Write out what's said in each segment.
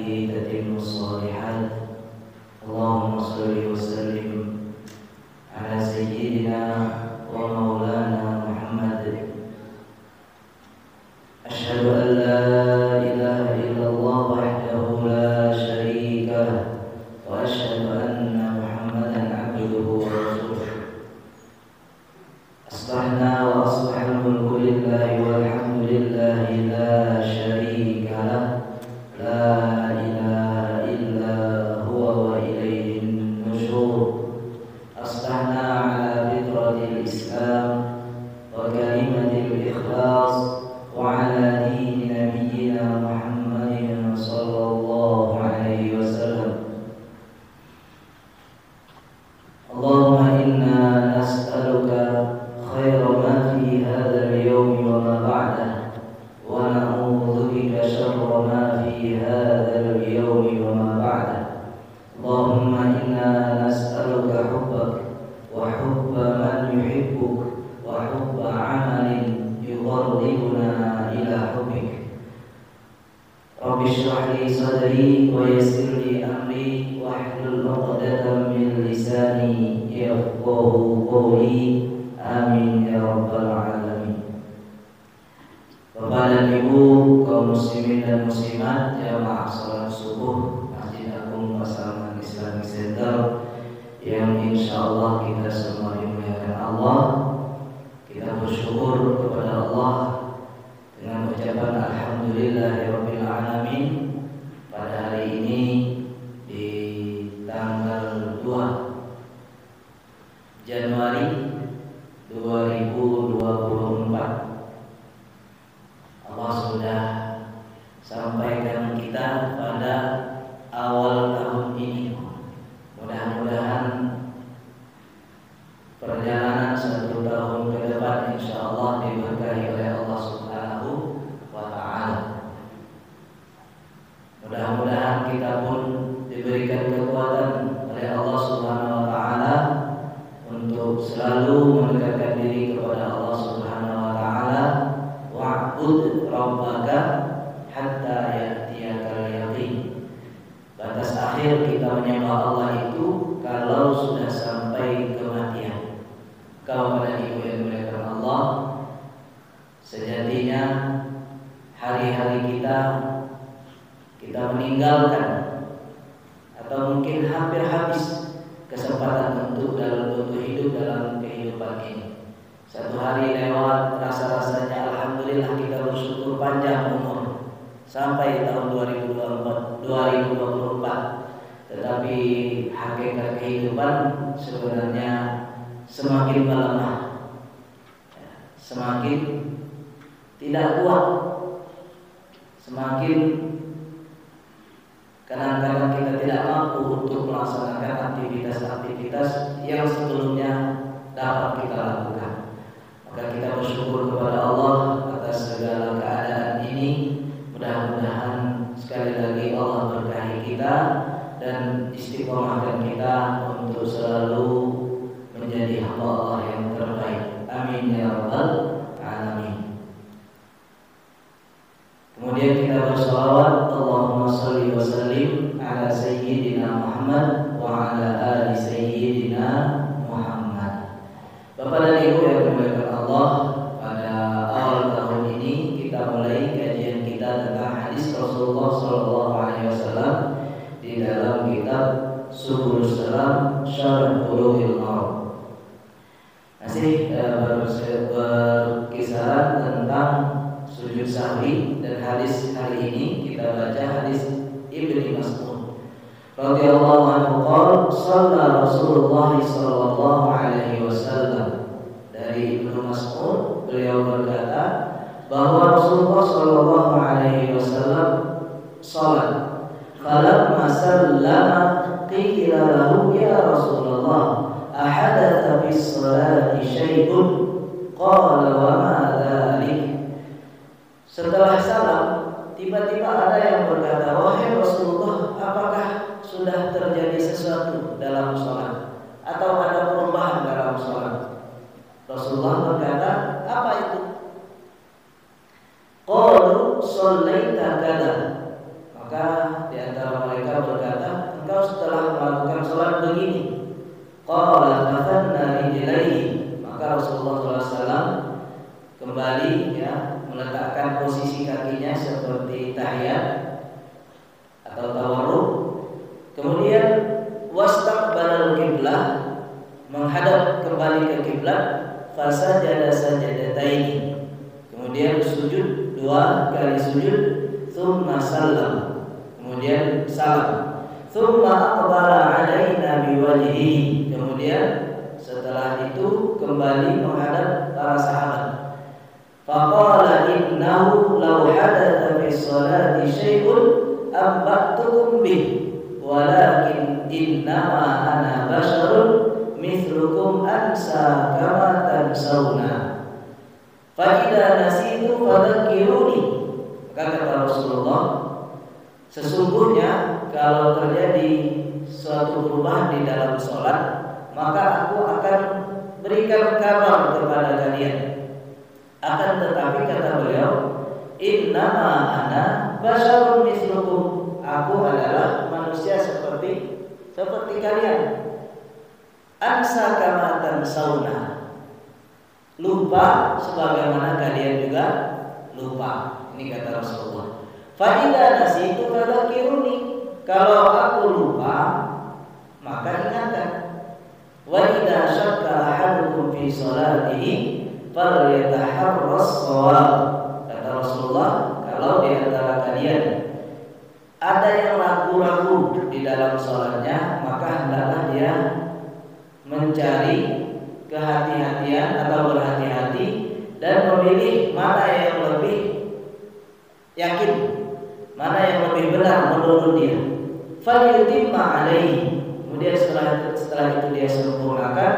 تتم الصالحات. اللهم صل وسلم على سيدنا ومولانا محمد. أشهد أن لا إله إلا الله وحده لا شريك له، وأشهد أن محمدا عبده ورسوله. أصبحنا وأصبح الملك لله والحمد لله لا شريك له، لا إله إلا هو وإليه النشور. أصبحنا على فطرة الإسلام وكلمة الإخلاص وعلى دين نبينا محمد صلى الله عليه وسلم. اللهم إنا نسألك خير ما في هذا اليوم وما بعده، ونعوذ بك شر ما في هذا اليوم وما بعده. اللهم إنا نسألك حبك وحب من يحبك وحب عمل يقربنا إلى حبك. رب اشرح لي صدري ويسر لي أمري واحلل عقدة من لساني يفقهوا قولي. Amin ya rabbal alamin. Bapak dan Ibu, kaum muslimin dan muslimat, jamaah salat subuh Masjid Agung Pasaman Islamic Center yang insyaallah kita semua dimuliakan Allah. Kita bersyukur kepada Allah dengan ucapan alhamdulillahirabbil alamin pada hari ini di tanggal 2 Januari 2024. Allah sudah sampaikan kita pada awal tahun ini. Mudah-mudahan perjalanan 1 tahun ke depan insyaallah diberkahi oleh Allah Subhanahu wa taala. Mudah-mudahan kita pun diberikan kekuatan oleh Allah Subhanahu wa taala untuk selalu mendekatkan diri kepada Allah Subhanahu wa taala. Wa'bud rabbaka hatta ya'tiyakal yaqin. Batas akhir kita menyembah Allah itu kalau sudah sampai kematian. Kaum dan ibu yang dimuliakan Allah, sejatinya hari-hari kita meninggalkan atau mungkin hampir habis kesempatan untuk hidup dalam kehidupan ini. Satu hari lewat, rasa-rasanya alhamdulillah kita bersyukur panjang umur sampai tahun 2024. Tetapi hakikat kehidupan sebenarnya semakin melemah, semakin tidak kuat, semakin kadang-kadang kita tidak mampu untuk melaksanakan aktivitas-aktivitas yang sebelumnya dapat kita lakukan. Maka kita bersyukur kepada Allah atas segala keadaan ini. Mudah-mudahan sekali lagi Allah berkahi kita dan istiqomahkan kita untuk selalu menjadi hamba Allah yang terbaik. Amin ya rabbal alamin. Kemudian kita berselawat, Allahumma shalli wa sallim ala sayyidina Muhammad wa ala ali sayyidina Muhammad. Bapak dan Ibu yang dimuliakan Allah, pada awal tahun ini kita mulai kajian kita tentang hadis Rasulullah SAW di dalam kitab Subulus Salam Syarh Bulughil Maram. Masih berkisaran tentang sujud sahwi, dan hadis hari ini kita baca hadis Ibnu Mas'ud radhiyallahu anhu qala shalla Rasulullah sallallahu alaihi wasallam. Dari Ibnu Mas'ud, beliau berkata bahwa Rasulullah sallallahu alaihi wasallam salat. Falamma sallama qila lahu ya Rasulullah ahadatha bis salati syai'un qala wa ma dzalik. Setelah salam, tiba-tiba ada yang berkata, wahai Rasulullah, apakah sudah terjadi sesuatu dalam sholat atau ada perubahan dalam sholat? Rasulullah berkata, apa itu? Qalu shallaita kada. Maka di antara tahiyat atau tawarruk. Kemudian wastaqbalal qiblah, menghadap kembali ke kiblat, fasajada sajadataini. Kemudian sujud 2 kali sujud, tsumma sallam. Kemudian salam. Tsumma aqbala alaina biwajhihi. Kemudian setelah itu kembali menghadap para sahabat. Faqala innahu law hadatha fi sholati syai'un ambatukum bih, walakin innama ana basharun mithlukum ansa kama tansawna. Fa idza nasitu fadhakkiruni. Kata Rasulullah, sesungguhnya kalau terjadi suatu perubahan di dalam sholat, maka aku akan berikan kabar kepada kalian. Akan tetapi kata beliau, innama ana basyarun mislukum. Aku adalah manusia seperti kalian. Ansa kama tansawna. Lupa sebagaimana kalian juga lupa. Ini kata Rasulullah. Fa idza nasitu fadhakkiruni. Kalau aku lupa, maka ingatkan. Wa idza syakka ahadukum fi sholatihi falyataharras shawab. Kata Rasulullah, kalau di antara kalian ada yang ragu-ragu di dalam sholatnya, maka hendaklah dia mencari kehati-hatian atau berhati-hati dan memilih mana yang lebih yakin, mana yang lebih benar menurut dia. Falyutimma alaihi. Kemudian setelah itu dia sempurnakan.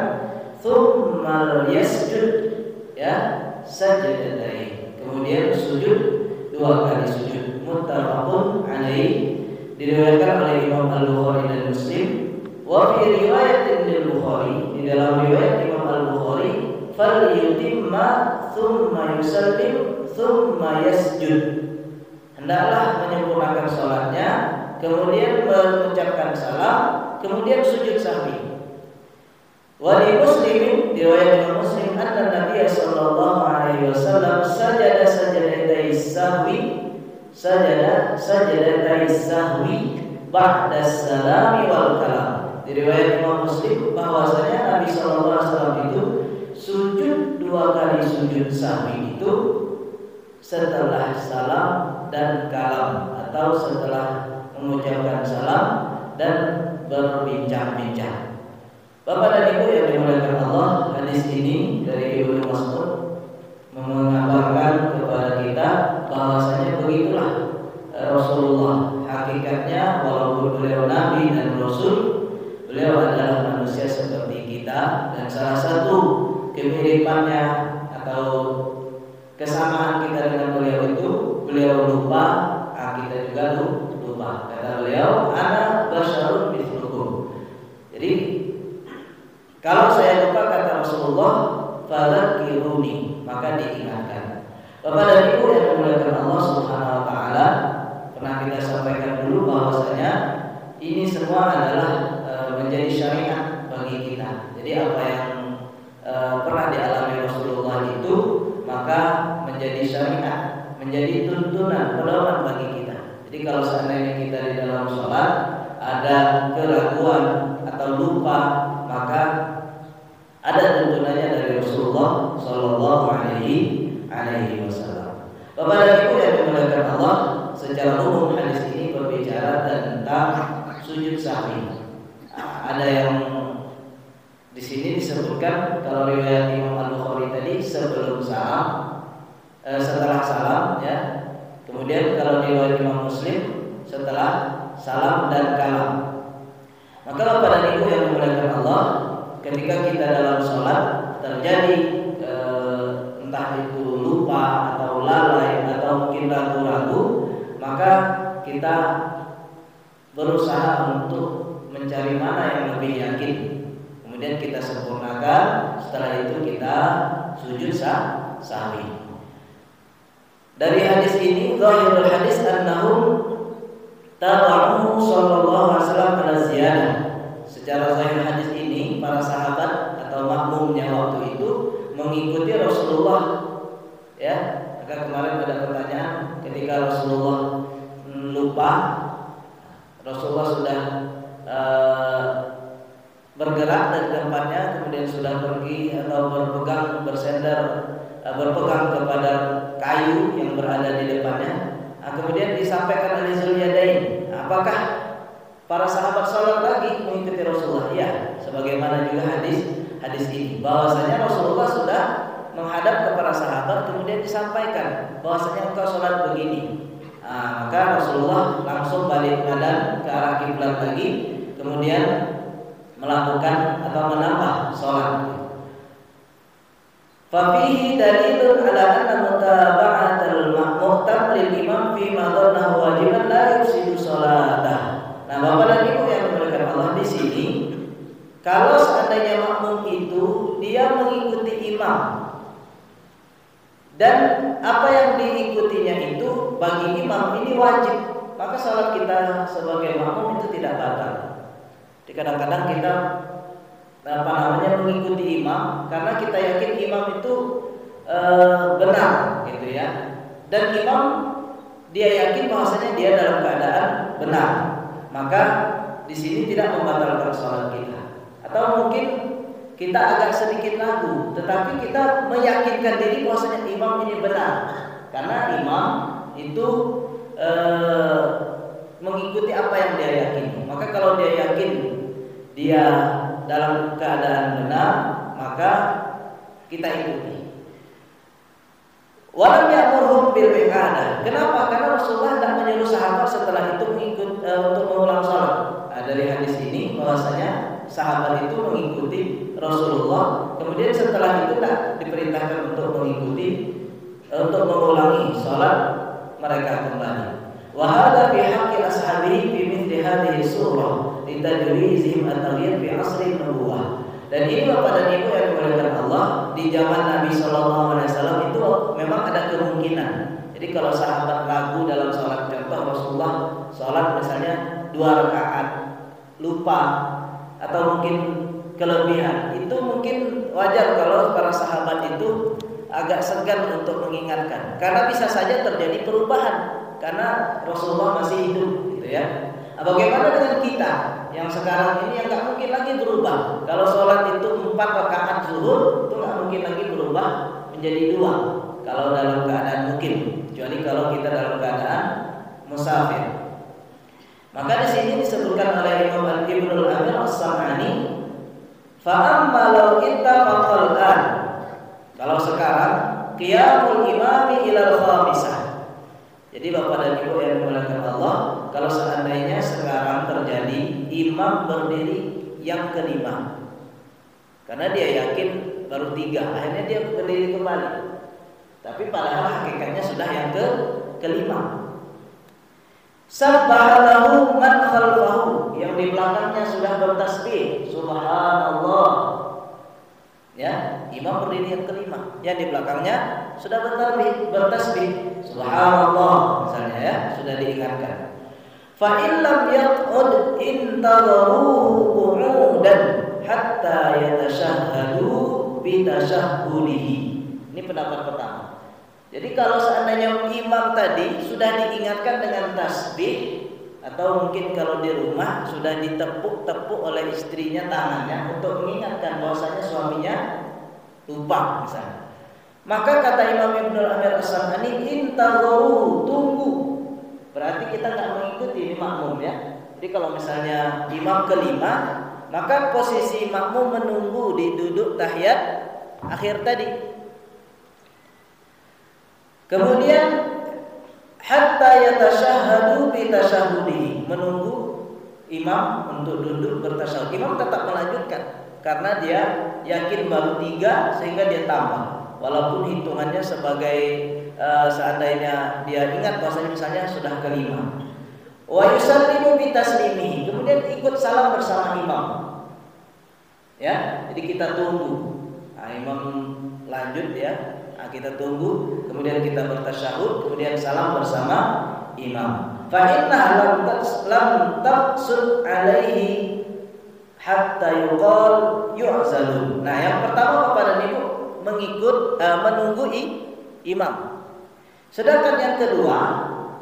Tsumma yasjud, ya, sajadatain. Kemudian sujud 2 kali sujud. Muttafaqun alaihi. Diriwayatkan oleh Imam Al-Bukhari dan Muslim. Wa fi riwayatin Al-Bukhari, di dalam riwayat Imam Al-Bukhari, falyutimma tsumma yusallim tsumma yasjud. Hendaklah menyempurnakan salatnya, kemudian mengucapkan salam, kemudian sujud sahwi. Wa li Muslimin, riwayat Imam Muslim, anna Nabiy sallallahu alaihi wasallam sajada sajadatai sahwi, sajadatai sahwi ba'da salami wal kalam. Di riwayat Imam Muslim bahwasanya Nabi sallallahu alaihi wasallam itu sujud 2 kali sujud sahwi itu setelah salam dan kalam, atau setelah mengucapkan salam dan berbincang-bincang. Bapak dan Ibu yang dimuliakan Allah, hadis ini dari Ibnu Mas'ud mengabarkan kepada kita bahwasanya begitulah Rasulullah. Hakikatnya walaupun beliau Nabi dan Rasul, beliau adalah manusia seperti kita, dan salah satu kemiripannya atau kesamaan kita dengan beliau itu, beliau lupa, kita juga lupa. Kata beliau, ana basyarun mithlukum. Jadi kalau saya lupa, kata Rasulullah, fadzakkiruni, maka diingatkan. Bapak dan Ibu yang dimuliakan Allah Subhanahu wa taala, pernah kita sampaikan dulu bahwasanya ini semua adalah menjadi syariat bagi kita. Jadi apa yang pernah dialami Rasulullah itu, maka menjadi syariat, menjadi tuntunan, pedoman bagi kita. Jadi kalau seandainya kita di dalam sholat ada keraguan atau lupa, maka ada tuntunannya dari Rasulullah Sallallahu Alaihi Wasallam. Bapak dan Ibu yang dimuliakan Allah, secara umum hadis ini berbicara tentang sujud sahwi. Ada yang di sini disebutkan, kalau riwayat Imam Al-Bukhari tadi sebelum salam, setelah salam, ya. Kemudian kalau riwayat Imam Muslim setelah salam dan kalam. Maka Bapak dan Ibu yang dimuliakan Allah, ketika kita dalam sholat terjadi entah itu lupa atau lalai atau mungkin ragu-ragu, maka kita berusaha untuk mencari mana yang lebih yakin. Kemudian kita sempurnakan. Setelah itu kita sujud sahwi. Dari hadis ini, zahirul hadis annahum tabahu sallallahu alaihi wasallam ala ziyadah. Secara zahir hadis ini, para sahabat atau makmumnya waktu itu mengikuti Rasulullah. Ya, maka kemarin ada pertanyaan ketika Rasulullah lupa, Rasulullah sudah bergerak dari tempatnya, kemudian sudah pergi atau berpegang kepada kayu yang berada di depannya. Kemudian disampaikan oleh Zuliyadain, apakah para sahabat sholat lagi mengikuti Rasulullah? Ya, sebagaimana juga hadis ini, bahwasanya Rasulullah sudah menghadap ke para sahabat, kemudian disampaikan bahwasanya engkau sholat begini. Maka Rasulullah langsung balik badan ke arah kiblat lagi, kemudian melakukan atau menambah sholat. Fafihi dalilun ala anna mutaba'atul mu'tam lil imam fi ma dhannahu wajiban la yufsidu shalatah. Nah, Bapak dan Ibu yang dimuliakan Allah, di sini kalau seandainya makmum itu dia mengikuti imam dan apa yang diikutinya itu bagi imam ini wajib, maka salat kita sebagai makmum itu tidak batal. Jadi kadang-kadang kita mengikuti imam karena kita yakin imam itu benar, gitu ya. Dan imam dia yakin bahwasanya dia dalam keadaan benar, maka di sini tidak membatalkan salat kita. Atau mungkin kita agak sedikit ragu, tetapi kita meyakinkan diri bahwasanya imam ini benar, karena imam itu mengikuti apa yang dia yakini. Maka kalau dia yakin dia dalam keadaan benar, maka kita ikuti. Walam ya'murhum bil i'adah. Kenapa? Karena Rasulullah tidak menyuruh sahabat setelah itu untuk mengulang salat. Dari hadis ini bahwasanya sahabat itu mengikuti Rasulullah, kemudian setelah itu tak diperintahkan untuk mengulangi salat mereka kembali. Wa hadza fi haqqi ashabihi fi mithli hadhihi surah litajwizihim at-taghyir fi asri nubuwah. Dan ini Bapak dan Ibu yang dimuliakan Allah, di zaman Nabi SAW itu memang ada kemungkinan. Jadi kalau sahabat ragu dalam sholat, contoh Rasulullah sholat misalnya 2 rakaat lupa atau mungkin kelebihan, itu mungkin wajar kalau para sahabat itu agak segan untuk mengingatkan, karena bisa saja terjadi perubahan karena Rasulullah masih hidup, gitu ya. Bagaimana dengan kita yang sekarang ini yang nggak mungkin lagi berubah? Kalau sholat itu 4 rakaat zuhur, itu nggak mungkin lagi berubah menjadi 2 kalau dalam keadaan mukim, kecuali kalau kita dalam keadaan musafir. Maka di sini disebutkan oleh Imam Ibnul Amir As-Sam'ani, fa'amma law ittafaqal an. Kalau sekarang qiyamul imami ilal khamisah. Jadi Bapak dan Ibu yang dimuliakan Allah, kalau seandainya sekarang terjadi imam berdiri yang kelima, karena dia yakin baru 3, akhirnya dia berdiri kembali, tapi padahal hakikatnya sudah yang kelima. Sabbahalahu man khalfahu, yang di belakangnya sudah bertasbih subhanallah. Ya, imam berdiri yang kelima, yang di belakangnya sudah bertasbih subhanallah misalnya, ya, sudah diingatkan. Fa in lam yaqud intadharuhu qu'udan hatta yatashahhadu bi tashahhudihi. Ini pendapat pertama. Jadi kalau seandainya imam tadi sudah diingatkan dengan tasbih, atau mungkin kalau di rumah sudah ditepuk-tepuk oleh istrinya tangannya untuk mengingatkan bahwasanya suaminya lupa misalnya, maka kata Imam Ibnul Amir As-Sam'ani, intadharuhu, tunggu. Berarti kita nggak mengikuti ini makmum, ya. Jadi kalau misalnya imam kelima, maka posisi makmum menunggu di duduk tahiyat akhir tadi. Kemudian hatta yatashahhadu bi tashahhudihi, menunggu imam untuk duduk bertasyahud. Imam tetap melanjutkan karena dia yakin baru 3 sehingga dia tambah, walaupun hitungannya sebagai seandainya dia ingat bahwasanya misalnya sudah kelima. Wa yusallimu bi taslimihi, kemudian ikut salam bersama imam. Ya, jadi kita tunggu. Imam lanjut, ya. Kita tunggu, kemudian kita bertasyahud, kemudian salam bersama imam. Fa inna lam taqsud alaihi hatta yuqal yu'zalu. Nah, yang pertama Bapak dan Ibu menunggu imam. Sedangkan yang kedua,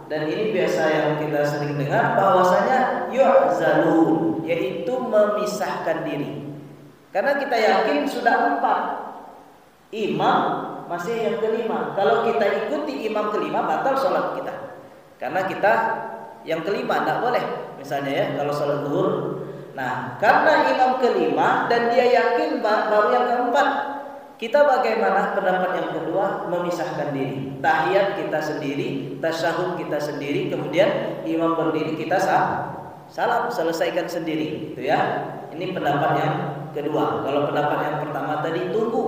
dan ini biasa yang kita sering dengar bahwasanya yu'zalun, yaitu memisahkan diri. Karena kita yakin sudah 4, imam masih yang kelima. Kalau kita ikuti imam kelima batal sholat kita. Karena kita yang kelima tidak boleh. Misalnya ya kalau sholat zuhur. Nah karena imam kelima dan dia yakin baru yang keempat, kita bagaimana pendapat yang kedua? Memisahkan diri. Tahiyat kita sendiri, tasyahud kita sendiri, kemudian imam berdiri kita salam selesaikan sendiri, gitu ya. Ini pendapat yang kedua. Kalau pendapat yang pertama tadi tunggu.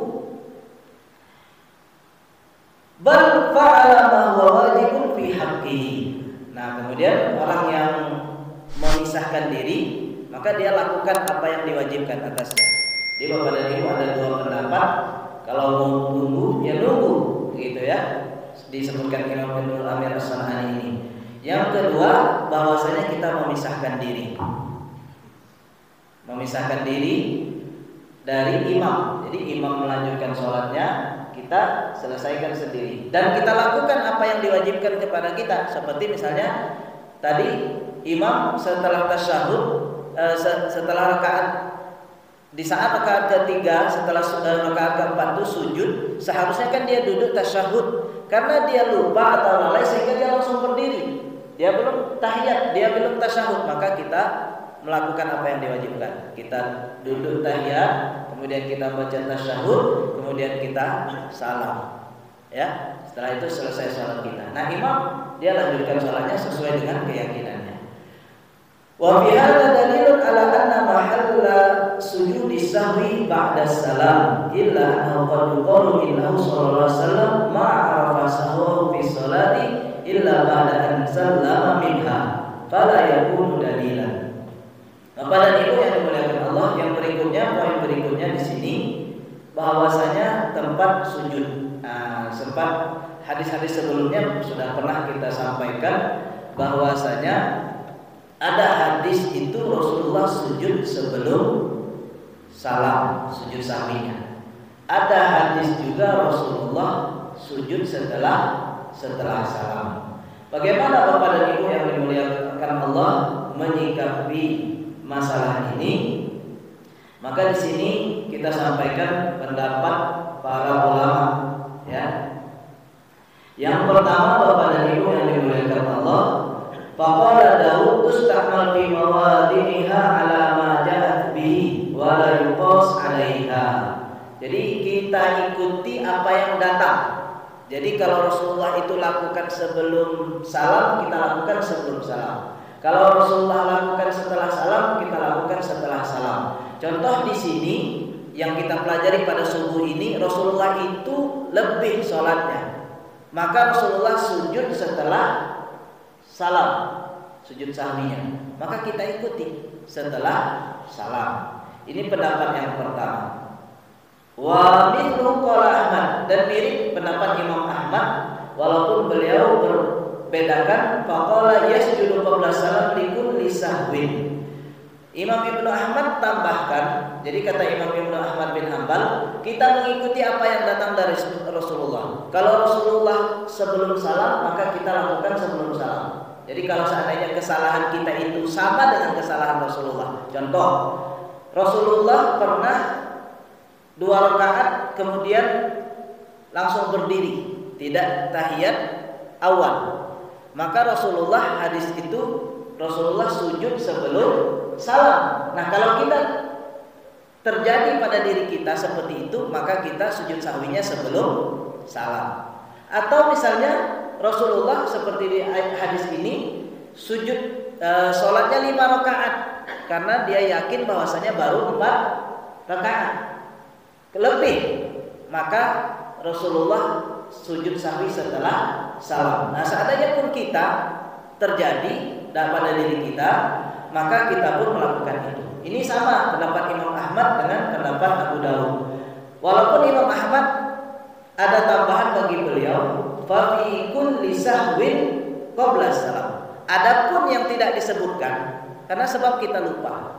Bal fa'ala ma huwa wajibun fi haqqihi. Nah, kemudian orang yang memisahkan diri, maka dia lakukan apa yang diwajibkan atasnya. Di Bapak dan Ibu ada 2 pendapat. Kalau mau tunggu, ya nunggu, gitu ya. Disebutkan Imam Ibnu Amir As-San'ani ini. Yang kedua, bahwasanya kita memisahkan diri. Memisahkan diri dari imam. Jadi imam melanjutkan sholatnya, kita selesaikan sendiri. Dan kita lakukan apa yang diwajibkan kepada kita. Seperti misalnya tadi imam setelah tasyahud, setelah rakaat, di saat rakaat ketiga setelah rakaat keempat itu sujud, seharusnya kan dia duduk tasyahud. Karena dia lupa atau lalai sehingga dia langsung berdiri. Dia belum tahiyat, dia belum tasyahud, maka kita melakukan apa yang diwajibkan. Kita duduk tahiyat, kemudian kita baca tasyahud, kemudian kita salam. Ya, setelah itu selesai salat kita. Nah, imam dia lanjutkan salatnya sesuai dengan keyakinannya. Wa fi hadza dalilun ala anna mahalla sujudi sahwi ba'da salam illa annahu qad yuqalu innahu sallallahu alaihi wasallam ma arafa sahwahu fi sholati illa ba'da an sallama minha fala yakunu dalilan. Bapak dan Ibu yang dimuliakan Allah, yang berikutnya, poin berikutnya di sini bahwasanya tempat sujud. Sempat hadis-hadis sebelumnya sudah pernah kita sampaikan bahwasanya ada hadis itu Rasulullah sujud sebelum salam, sujud sahwinya. Ada hadis juga Rasulullah sujud setelah salam. Bagaimana Bapak dan Ibu yang dimuliakan Allah menyikapi masalah ini? Maka di sini kita sampaikan pendapat para ulama, ya. Yang pertama Bapak dan Ibu yang dimuliakan Allah, faqala Daud tusta'mal fi mawadhiha ala ma ja'at bihi wa la yuqas 'alaiha. Jadi kita ikuti apa yang datang. Jadi kalau Rasulullah itu lakukan sebelum salam, kita lakukan sebelum salam. Kalau Rasulullah lakukan setelah salam, kita lakukan setelah salam. Contoh di sini yang kita pelajari pada subuh ini, Rasulullah itu lebih sholatnya. Maka Rasulullah sujud setelah salam, sujud sahwinya. Maka kita ikuti setelah salam. Ini pendapat yang pertama. Wa mithlu qala Ahmad, dan mirip pendapat Imam Ahmad, walaupun beliau berbedakan faqala yasjudu qabla salam likulli sahwin. Imam Ibnu Ahmad tambahkan, jadi kata Imam Ibnu Ahmad bin Hanbal, kita mengikuti apa yang datang dari Rasulullah. Kalau Rasulullah sebelum salam, maka kita lakukan sebelum salam. Jadi kalau seandainya kesalahan kita itu sama dengan kesalahan Rasulullah. Contoh, Rasulullah pernah 2 rakaat kemudian langsung berdiri, tidak tahiyat awal. Maka Rasulullah hadis itu Rasulullah sujud sebelum salam. Nah, kalau kita terjadi pada diri kita seperti itu, maka kita sujud sahwinya sebelum salam. Atau misalnya Rasulullah seperti di hadis ini sujud sholatnya 5 rakaat karena dia yakin bahwasanya baru 4 rakaat lebih, maka Rasulullah sujud sahwi setelah salam. Nah, seandainya pun kita terjadi pada diri kita, maka kita pun melakukan itu. Ini sama pendapat Imam Ahmad dengan pendapat Abu Dawud. Walaupun Imam Ahmad ada tambahan bagi beliau, fa fi kulli sahwin qabla salam. Adapun yang tidak disebutkan karena sebab kita lupa.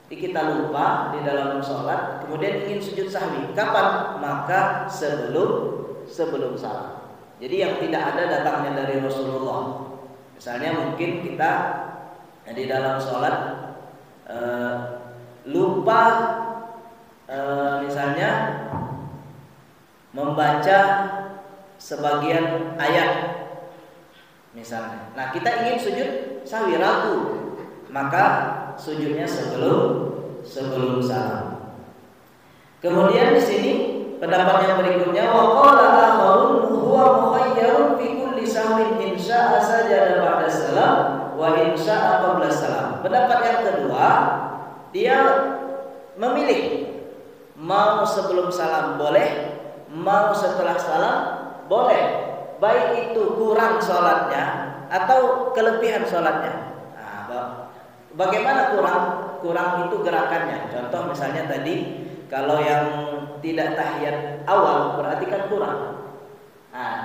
Kita lupa di dalam sholat, kemudian ingin sujud sahwi. Kapan? Maka sebelum salam. Jadi yang tidak ada datangnya dari Rasulullah. Misalnya mungkin kita di dalam sholat lupa misalnya membaca sebagian ayat misalnya. Nah, kita ingin sujud sahwi, ragu, maka sujudnya sebelum salam. Kemudian di sini pendapat yang berikutnya, wa qala akharun huwa mukhayyarun fi kulli sahwin in syaa'a sajada ba'da salam wa in syaa'a qabla salam. Pendapat yang kedua, dia memilih mau sebelum salam boleh, mau setelah salam boleh, baik itu kurang sholatnya atau kelebihan sholatnya. Nah, bagaimana kurang itu gerakannya? Contoh misalnya tadi, kalau yang tidak tahiyat awal berarti kan kurang. Nah,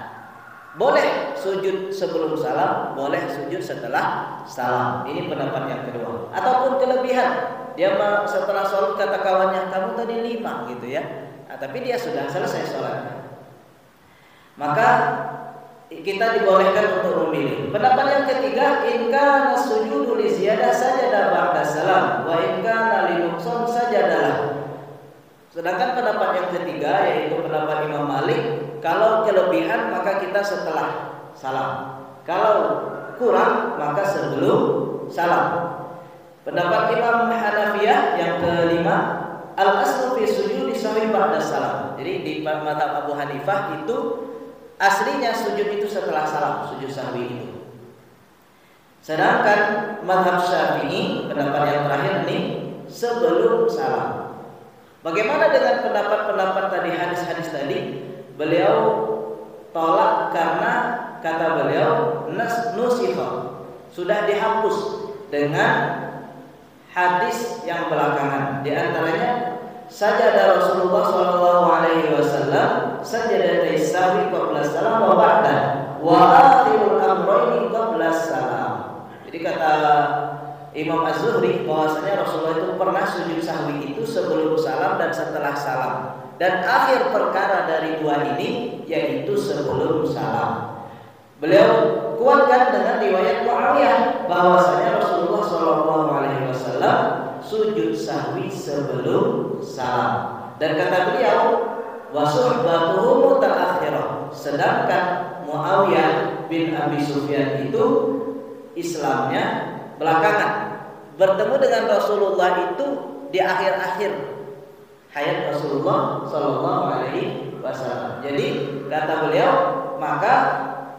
boleh sujud sebelum salam, boleh sujud setelah salam. Ini pendapat yang kedua. Ataupun kelebihan, dia setelah sholat kata kawannya, kamu tadi 5 gitu ya. Nah, tapi dia sudah selesai sholatnya, maka kita dibolehkan untuk memilih. Pendapat yang ketiga, in kana sujudu li ziyadah sajada ba'da salam wa in kana li nuqsan sajadalah. Sedangkan pendapat yang ketiga, yaitu pendapat Imam Malik, kalau kelebihan maka kita setelah salam, kalau kurang maka sebelum salam. Pendapat Imam Hanafiyah yang kelima, al-aslu fi sujudi sahwi ba'da salam. Jadi di mazhab Abu Hanifah itu aslinya sujud itu setelah salam, sujud sahwi itu. Sedangkan mazhab Syafi'i, pendapat yang terakhir ini, sebelum salam. Bagaimana dengan pendapat-pendapat tadi, hadis-hadis tadi? Beliau tolak karena kata beliau nusikha, sudah dihapus dengan hadis yang belakangan. Di antaranya sajada Rasulullah sallallahu alaihi wasallam sajadatai sahwi qabla salam wa ba'da wa akhirul amrayni qabla salam. Jadi kata Imam Az-Zuhri bahwasanya Rasulullah itu pernah sujud sahwi itu sebelum salam dan setelah salam, dan akhir perkara dari dua ini yaitu sebelum salam. Beliau kuatkan dengan riwayat Muawiyah bahwasanya Rasulullah sallallahu alaihi wasallam sujud sahwi sebelum salam, dan kata beliau wa suhbatuhu mutaakhirah, sedangkan Muawiyah bin Abi Sufyan itu Islamnya belakangan, bertemu dengan Rasulullah itu di akhir-akhir hayat Rasulullah sallallahu alaihi wasallam. Jadi kata beliau, maka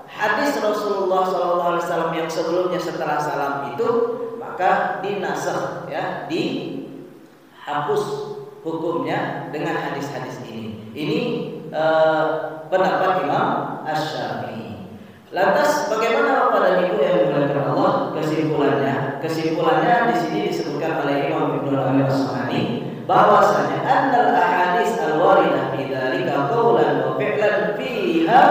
hadis Rasulullah sallallahu alaihi wasallam yang sebelumnya setelah salam itu maka dinasakh, ya, dihapus hukumnya dengan hadis-hadis ini. Ini pendapat Imam Asy-Syafi'i. Lantas bagaimana pada ibu yang dimuliakan Allah kesimpulannya? Kesimpulannya di sini disebutkan oleh Imam Ibnu Amir As-Sanani bahwasanya annal ahadits al-waridah fi dzalika qawlan wa fi'lan fiha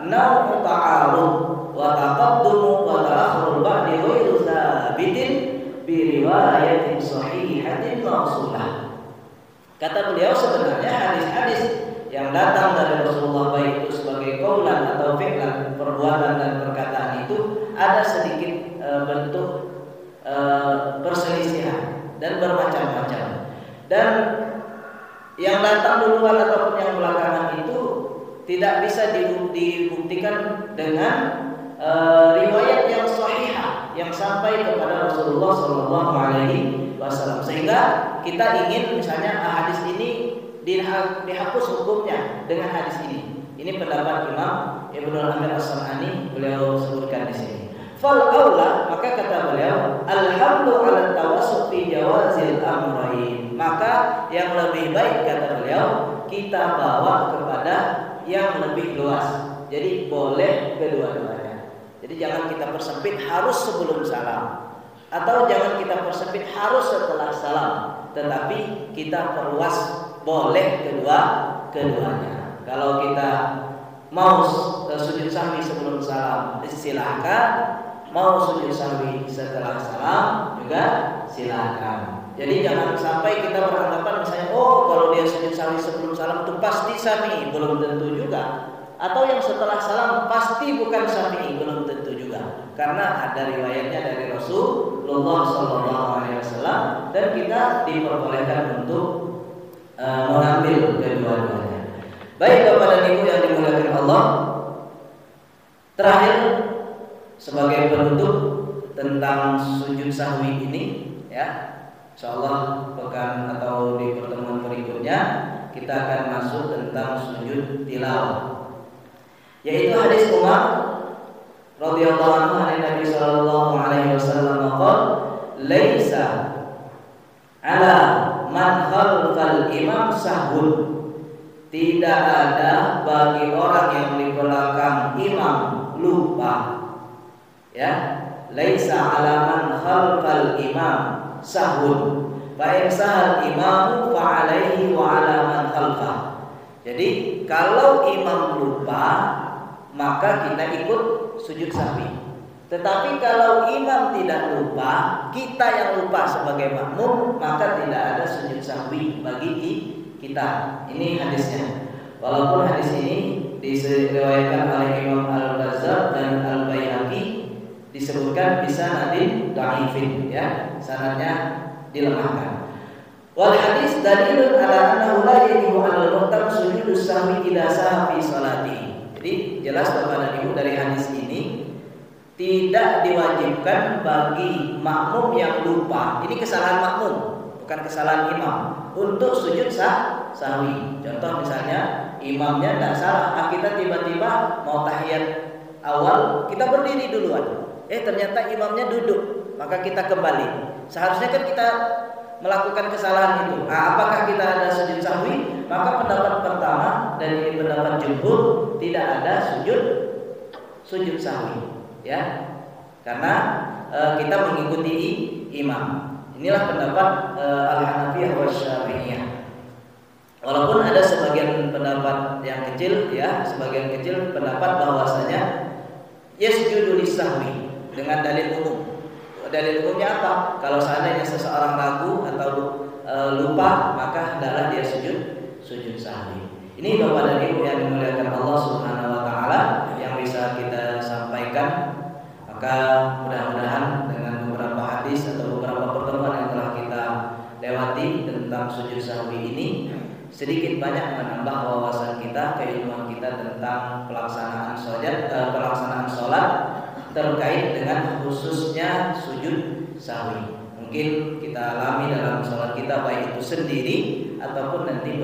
naw'u ta'arud wa taqaddum wa ta'akhur ba'di ghairu tsabitin bi riwayatin sahihatin mawsulah. Kata beliau, sebenarnya hadis-hadis yang datang dari Rasulullah baik itu sebagai qaulan atau fi'lan, perbuatan dan perkataan itu ada sedikit bentuk perselisihan dan bermacam-macam. Dan yang datang duluan ataupun yang belakangan itu tidak bisa dibuktikan dengan riwayat yang sahihah yang sampai kepada Rasulullah sallallahu alaihi wasallam, sehingga kita ingin misalnya hadis ini dihapus hukumnya dengan hadis ini. Ini pendapat Imam Ibnu Amir As-Sanani, beliau sebutkan di sini. Fal aula, maka kata beliau, alhamdu ala tawassut fi jawazil amrayn. Maka yang lebih baik kata beliau, kita bawa kepada yang lebih luas. Jadi boleh kedua-duanya. Jadi jangan kita persempit harus sebelum salam, atau jangan kita persempit harus setelah salam, tetapi kita perluas boleh keduanya. Kalau kita mau sujud sahwi sebelum salam silakan, mau sujud sahwi setelah salam juga silakan. Jadi jangan sampai kita beranggapan misalnya, oh kalau dia sujud sahwi sebelum salam itu pasti sahwi, belum tentu juga. Atau yang setelah salam pasti bukan sahwi, belum tentu juga. karena ada riwayatnya dari Rasulullah SAW dan kita diperbolehkan untuk mengambil kedua-duanya. Baik Bapak dan Ibu yang dimuliakan Allah, terakhir sebagai penutup tentang sujud sahwi ini, ya, insyaallah pekan atau di pertemuan berikutnya kita akan masuk tentang sujud tilawah, yaitu hadis Umar radhiyallahu anhu dari Nabi sallallahu alaihi wasallam qala laisa ala man khalfal imam sahun, tidak ada bagi orang yang di belakang imam lupa, ya, laisa ala man khalfal imam sahun fa in sahal imamu fa alaihi wa ala man khalfah. Jadi kalau imam lupa maka kita ikut sujud sahwi. Tetapi kalau imam tidak lupa, kita yang lupa sebagai makmum, maka tidak ada sujud sahwi bagi kita. Ini hadisnya. Walaupun hadis ini diriwayatkan oleh Imam Al-Bazzar dan Al-Baihaqi, disebutkan bisa nadin dhaifin, ya, sanadnya dilemahkan. Wal hadis dalilun ala annahu la yajibu 'alal muhtam sujudus sahwi idza saha fi sholatihi. Jadi jelas Bapak dan Ibu dari hadis ini tidak diwajibkan bagi makmum yang lupa. Ini kesalahan makmum, bukan kesalahan imam, untuk sujud sahwi. Contoh misalnya imamnya tidak salah, kita tiba-tiba mau tahiyat awal, kita berdiri duluan. Ternyata imamnya duduk, maka kita kembali. Seharusnya kan kita melakukan kesalahan itu. Apakah kita ada sujud sahwi? Maka pendapat pertama dan ini pendapat jumhur, tidak ada sujud sahwi, ya, karena kita mengikuti imam. Inilah pendapat Al-Hanafiyah wa Syafi'iyah. Walaupun ada sebagian pendapat yang kecil, ya, sebagian kecil pendapat bahwasanya yasjudu lisahwi dengan dalil umum. Dalil umumnya apa? Kalau seandainya seseorang ragu atau lupa, maka hendaklah dia sujud sahwi. Ini Bapak dan Ibu yang dimuliakan Allah Subhanahu wa taala yang bisa kita sampaikan. Maka mudah-mudahan dengan beberapa hadis atau beberapa pertemuan yang telah kita lewati tentang sujud sahwi ini sedikit banyak menambah wawasan kita, keilmuan kita tentang pelaksanaan salat terkait dengan khususnya sujud sahwi. Mungkin kita alami dalam salat kita baik itu sendiri ataupun nanti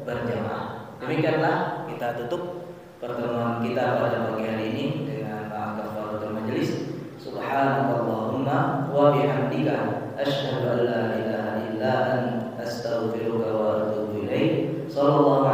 berjamaah. Demikianlah kita tutup pertemuan kita pada pagi hari ini dengan kafaratul majelis. Subhanallahumma wa bihamdika asyhadu an la ilaha illa anta astaghfiruka wa atubu ilaik. Sallallahu